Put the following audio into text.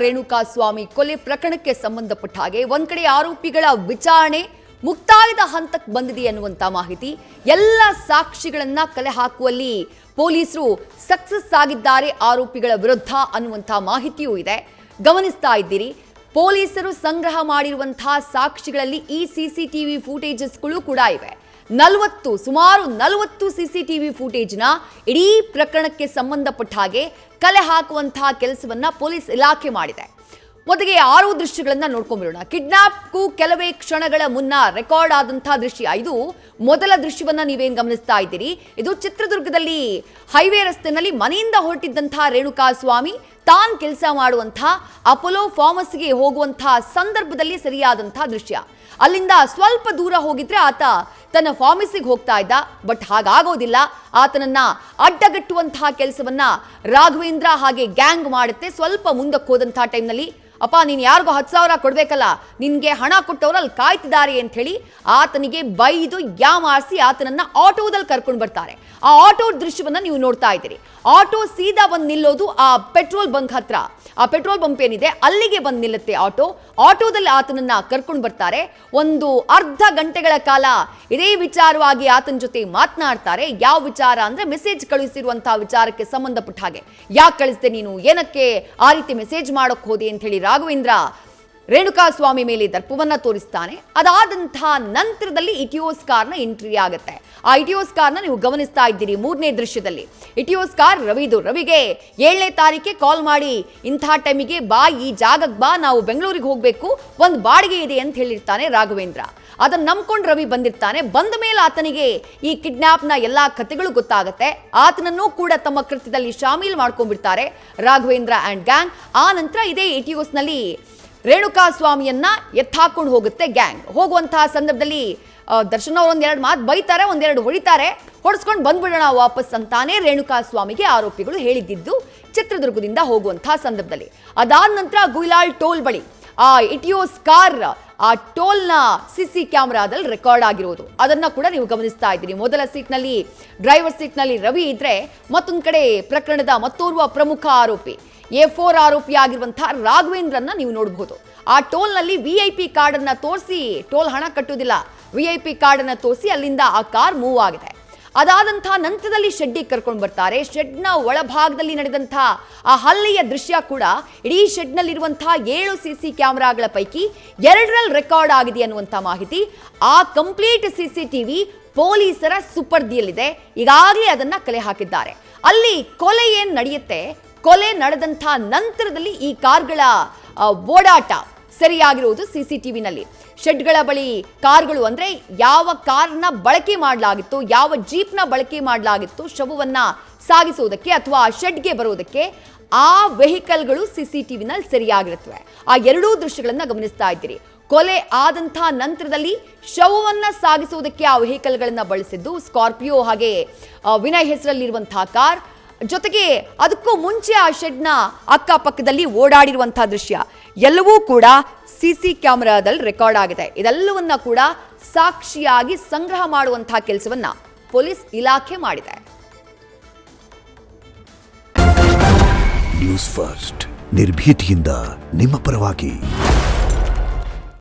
ರೇಣುಕಾಸ್ವಾಮಿ ಕೊಲೆ ಪ್ರಕರಣಕ್ಕೆ ಸಂಬಂಧಪಟ್ಟ ಹಾಗೆ ಒಂದ್ ಕಡೆ ಆರೋಪಿಗಳ ವಿಚಾರಣೆ ಮುಕ್ತಾಯದ ಹಂತಕ್ಕೆ ಬಂದಿದೆ ಅನ್ನುವಂತ ಮಾಹಿತಿ, ಎಲ್ಲ ಸಾಕ್ಷಿಗಳನ್ನ ಕಲೆ ಹಾಕುವಲ್ಲಿ ಪೊಲೀಸರು ಸಕ್ಸಸ್ ಆಗಿದ್ದಾರೆ ಆರೋಪಿಗಳ ವಿರುದ್ಧ ಅನ್ನುವಂತ ಮಾಹಿತಿಯೂ ಇದೆ. ಗಮನಿಸ್ತಾ ಇದ್ದೀರಿ, ಪೊಲೀಸರು ಸಂಗ್ರಹ ಮಾಡಿರುವಂತಹ ಸಾಕ್ಷಿಗಳಲ್ಲಿ ಈ ಸಿಸಿಟಿವಿ ಫುಟೇಜಸ್ಗಳು ಕೂಡ ಇವೆ. ಸುಮಾರು 40 ಸಿಸಿಟಿವಿ ಫುಟೇಜ್ನ ಇಡೀ ಪ್ರಕರಣಕ್ಕೆ ಸಂಬಂಧಪಟ್ಟ ಹಾಗೆ ಕಲೆ ಹಾಕುವಂತಹ ಕೆಲಸವನ್ನ ಪೊಲೀಸ್ ಇಲಾಖೆ ಮಾಡಿದೆ. ಮೊದಲಿಗೆ 6 ದೃಶ್ಯಗಳನ್ನ ನೋಡ್ಕೊಂಡ್ಬಿಡೋಣ. ಕಿಡ್ನಾಪ್ಗೂ ಕೆಲವೇ ಕ್ಷಣಗಳ ಮುನ್ನ ರೆಕಾರ್ಡ್ ಆದಂತಹ ದೃಶ್ಯ ಇದು. ಮೊದಲ ದೃಶ್ಯವನ್ನ ನೀವೇನ್ ಗಮನಿಸ್ತಾ ಇದ್ದೀರಿ, ಇದು ಚಿತ್ರದುರ್ಗದಲ್ಲಿ ಹೈವೇ ರಸ್ತೆನಲ್ಲಿ ಮನೆಯಿಂದ ಹೊರಟಿದ್ದಂತಹ ರೇಣುಕಾಸ್ವಾಮಿ ತಾನ್ ಕೆಲಸ ಮಾಡುವಂತಹ ಅಪೋಲೋ ಫಾರ್ಮಸಿಗೆ ಹೋಗುವಂತಹ ಸಂದರ್ಭದಲ್ಲಿ ಸರಿಯಾದಂತಹ ದೃಶ್ಯ. ಅಲ್ಲಿಂದ ಸ್ವಲ್ಪ ದೂರ ಹೋಗಿದ್ರೆ ಆತ ತನ್ನ ಫಾರ್ಮಸಿಗೆ ಹೋಗ್ತಾ ಇದ್ದ. ಬಟ್ ಹಾಗಾಗೋದಿಲ್ಲ. ಆತನನ್ನ ಅಡ್ಡಗಟ್ಟುವಂತಹ ಕೆಲಸವನ್ನ ರಾಘವೇಂದ್ರ ಹಾಗೆ ಗ್ಯಾಂಗ್ ಮಾಡುತ್ತೆ. ಸ್ವಲ್ಪ ಮುಂದಕ್ಕೆ ಹೋದಂತಹ ಟೈಮ್ನಲ್ಲಿ, ಅಪ್ಪ ನೀನು ಯಾರಿಗೋ 10,000 ಕೊಡ್ಬೇಕಲ್ಲ, ನಿನ್ಗೆ ಹಣ ಕೊಟ್ಟವರು ಅಲ್ಲಿ ಕಾಯ್ತಿದ್ದಾರೆ ಅಂತ ಹೇಳಿ ಆತನಿಗೆ ಬೈದು ಯಾಮಾರಿಸಿ ಆತನನ್ನ ಆಟೋದಲ್ಲಿ ಕರ್ಕೊಂಡು ಬರ್ತಾರೆ. ಆ ಆಟೋ ದೃಶ್ಯವನ್ನ ನೀವು ನೋಡ್ತಾ ಇದ್ದೀರಿ. ಆಟೋ ಸೀದಾ ಬಂದು ನಿಲ್ಲೋದು ಆ ಪೆಟ್ರೋಲ್ ಬಂಕ್ ಹತ್ರ. ಆ ಪೆಟ್ರೋಲ್ ಬಂಪ್ ಏನಿದೆ ಅಲ್ಲಿಗೆ ಬಂದು ನಿಲ್ಲುತ್ತೆ ಆಟೋದಲ್ಲಿ ಆತನನ್ನ ಕರ್ಕೊಂಡು ಬರ್ತಾರೆ. ಒಂದು ಅರ್ಧ ಗಂಟೆಗಳ ಕಾಲ ಇದೇ ವಿಚಾರವಾಗಿ ಆತನ ಜೊತೆ ಮಾತನಾಡ್ತಾರೆ. ಯಾವ ವಿಚಾರ ಅಂದ್ರೆ ಮೆಸೇಜ್ ಕಳುಹಿಸಿರುವಂತಹ ವಿಚಾರಕ್ಕೆ ಸಂಬಂಧಪಟ್ಟ ಹಾಗೆ. ಯಾಕೆ ಕಳಿಸ್ದೆ ನೀನು, ಏನಕ್ಕೆ ಆ ರೀತಿ ಮೆಸೇಜ್ ಮಾಡೋಕ್ ಹೋದೆ ಅಂತ ಹೇಳಿ ರಾಘವೇಂದ್ರ ರೇಣುಕಾಸ್ವಾಮಿ ಮೇಲೆ ದರ್ಪವನ್ನ ತೋರಿಸ್ತಾನೆ. ಅದಾದಂತಹ ನಂತರದಲ್ಲಿ ಇಟಿಯೋಸ್ ಕಾರ್ನ ಎಂಟ್ರಿ ಆಗುತ್ತೆ. ಆ ಇಟಿಯೋಸ್ ಕಾರ್ನ ನೀವು ಗಮನಿಸ್ತಾ ಇದ್ದೀರಿ. 3ನೇ ದೃಶ್ಯದಲ್ಲಿ ಇಟಿಯೋಸ್ ಕಾರ್ ರವಿಗೆ 7ನೇ ತಾರೀಕೆ ಕಾಲ್ ಮಾಡಿ ಇಂತಹ ಟೈಮಿಗೆ ಬಾ, ಈ ಜಾಗಕ್ಕೆ ಬಾ, ನಾವು ಬೆಂಗಳೂರಿಗೆ ಹೋಗ್ಬೇಕು, ಒಂದು ಬಾಡಿಗೆ ಇದೆ ಅಂತ ಹೇಳಿರ್ತಾನೆ ರಾಘವೇಂದ್ರ. ಅದನ್ನ ನಂಬ್ಕೊಂಡು ರವಿ ಬಂದಿರ್ತಾನೆ. ಬಂದ ಮೇಲೆ ಆತನಿಗೆ ಈ ಕಿಡ್ನಾಪ್ನ ಎಲ್ಲಾ ಕಥೆಗಳು ಗೊತ್ತಾಗುತ್ತೆ. ಆತನನ್ನು ಕೂಡ ತಮ್ಮ ಕೃತ್ಯದಲ್ಲಿ ಶಾಮೀಲ್ ಮಾಡ್ಕೊಂಡ್ಬಿಡ್ತಾರೆ ರಾಘವೇಂದ್ರ ಅಂಡ್ ಗ್ಯಾಂಗ್. ಆ ನಂತರ ಇದೇ ಇಟಿಯೋಸ್ನಲ್ಲಿ ರೇಣುಕಾಸ್ವಾಮಿಯನ್ನ ಎತ್ತಾಕೊಂಡು ಹೋಗುತ್ತೆ ಗ್ಯಾಂಗ್. ಹೋಗುವಂತಹ ಸಂದರ್ಭದಲ್ಲಿ ದರ್ಶನ್ ಅವರು ಒಂದೆರಡು ಮಾತು ಬೈತಾರೆ, ಒಂದೆರಡು ಹೊಡಿತಾರೆ, ಹೊಡೆಸ್ಕೊಂಡು ಬಂದ್ಬಿಡೋಣ ವಾಪಸ್ ಅಂತಾನೆ ರೇಣುಕಾಸ್ವಾಮಿಗೆ ಆರೋಪಿಗಳು ಹೇಳಿದ್ದು ಚಿತ್ರದುರ್ಗದಿಂದ ಹೋಗುವಂತಹ ಸಂದರ್ಭದಲ್ಲಿ. ಅದಾದ ನಂತರ ಗುಯಿಲಾಳ್ ಟೋಲ್ ಬಳಿ ಆ ಇಟಿಯೋಸ್ ಕಾರ್ ಆ ಟೋಲ್ನ ಸಿಸಿ ಕ್ಯಾಮೆರಾದಲ್ಲಿ ರೆಕಾರ್ಡ್ ಆಗಿರೋದು ಅದನ್ನ ಕೂಡ ನೀವು ಗಮನಿಸ್ತಾ ಇದ್ದೀರಿ. ಮೊದಲ ಸೀಟ್ನಲ್ಲಿ ಡ್ರೈವರ್ ಸೀಟ್ನಲ್ಲಿ ರವಿ ಇದ್ರೆ, ಮತ್ತೊಂದು ಕಡೆ ಪ್ರಕರಣದ ಮತ್ತೋರ್ವ ಪ್ರಮುಖ ಆರೋಪಿ A4 ಆರೋಪಿ ಆಗಿರುವಂತಹ ರಾಘವೇಂದ್ರನ್ನ ನೀವು ನೋಡಬಹುದು. ಆ ಟೋಲ್ನಲ್ಲಿ VIP ಕಾರ್ಡ್ ಅನ್ನ ತೋರಿಸಿ, ಟೋಲ್ ಹಣ ಕಟ್ಟುವುದಿಲ್ಲ, VIP ಕಾರ್ಡ್ ಅನ್ನ ತೋರಿಸಿ ಅಲ್ಲಿಂದ ಆ ಕಾರ್ ಮೂವ್ ಆಗಿದೆ. ಅದಾದಂತಹ ನಂತರದಲ್ಲಿ ಶೆಡ್ಡಿಗೆ ಕರ್ಕೊಂಡು ಬರ್ತಾರೆ. ಶೆಡ್ನ ಒಳಭಾಗದಲ್ಲಿ ನಡೆದಂತಹ ಆ ಹಲ್ಲೆಯ ದೃಶ್ಯ ಕೂಡ ಇಡೀ ಶೆಡ್ನಲ್ಲಿರುವಂತಹ 7 ಸಿಸಿ ಕ್ಯಾಮೆರಾಗಳ ಪೈಕಿ 2ರಲ್ಲಿ ರೆಕಾರ್ಡ್ ಆಗಿದೆ ಅನ್ನುವಂಥ ಮಾಹಿತಿ. ಆ ಕಂಪ್ಲೀಟ್ CCTV ಪೊಲೀಸರ ಸುಪರ್ದಿಯಲ್ಲಿದೆ. ಈಗಾಗಲೇ ಅದನ್ನ ಕಲೆ ಹಾಕಿದ್ದಾರೆ. ಅಲ್ಲಿ ಕೊಲೆ ಏನ್ ನಡೆಯುತ್ತೆ, ಕೊಲೆ ನಡೆದಂಥ ನಂತರದಲ್ಲಿ ಈ ಕಾರ್ಗಳ ಓಡಾಟ ಸರಿಯಾಗಿರುವುದು CCTVನಲ್ಲಿ. ಶೆಡ್ಗಳ ಬಳಿ ಕಾರ್ಗಳು ಅಂದ್ರೆ ಯಾವ ಕಾರ್ನ ಬಳಕೆ ಮಾಡಲಾಗಿತ್ತು, ಯಾವ ಜೀಪ್ನ ಬಳಕೆ ಮಾಡಲಾಗಿತ್ತು ಶವವನ್ನ ಸಾಗಿಸುವುದಕ್ಕೆ ಅಥವಾ ಶೆಡ್ಗೆ ಬರುವುದಕ್ಕೆ, ಆ ವೆಹಿಕಲ್ಗಳು CCTVನಲ್ಲಿ ಸರಿಯಾಗಿರುತ್ತವೆ. ಆ 2 ದೃಶ್ಯಗಳನ್ನ ಗಮನಿಸ್ತಾ ಇದ್ದೀರಿ. ಕೊಲೆ ಆದಂಥ ನಂತರದಲ್ಲಿ ಶವವನ್ನ ಸಾಗಿಸುವುದಕ್ಕೆ ಆ ವೆಹಿಕಲ್ಗಳನ್ನ ಬಳಸಿದ್ದು ಸ್ಕಾರ್ಪಿಯೋ ಹಾಗೆ ವಿನಯ್ ಹೆಸರಲ್ಲಿರುವಂತಹ ಕಾರ್. ಜೊತೆಗೆ ಅದಕ್ಕೂ ಮುಂಚೆ ಆ ಶೆಡ್ನ ಅಕ್ಕಪಕ್ಕದಲ್ಲಿ ಓಡಾಡಿರುವಂತಹ ದೃಶ್ಯ ಎಲ್ಲವೂ ಕೂಡ ಸಿಸಿ ಕ್ಯಾಮೆರಾದಲ್ಲಿ ರೆಕಾರ್ಡ್ ಆಗಿದೆ. ಇದೆಲ್ಲವನ್ನ ಕೂಡ ಸಾಕ್ಷಿಯಾಗಿ ಸಂಗ್ರಹ ಮಾಡುವಂತಹ ಕೆಲಸವನ್ನ ಪೊಲೀಸ್ ಇಲಾಖೆ ಮಾಡಿದೆ. ನ್ಯೂಸ್ ಫಸ್ಟ್ ನಿರ್ಭೀತಿಯಿಂದ ನಿಮ್ಮ ಪರವಾಗಿ.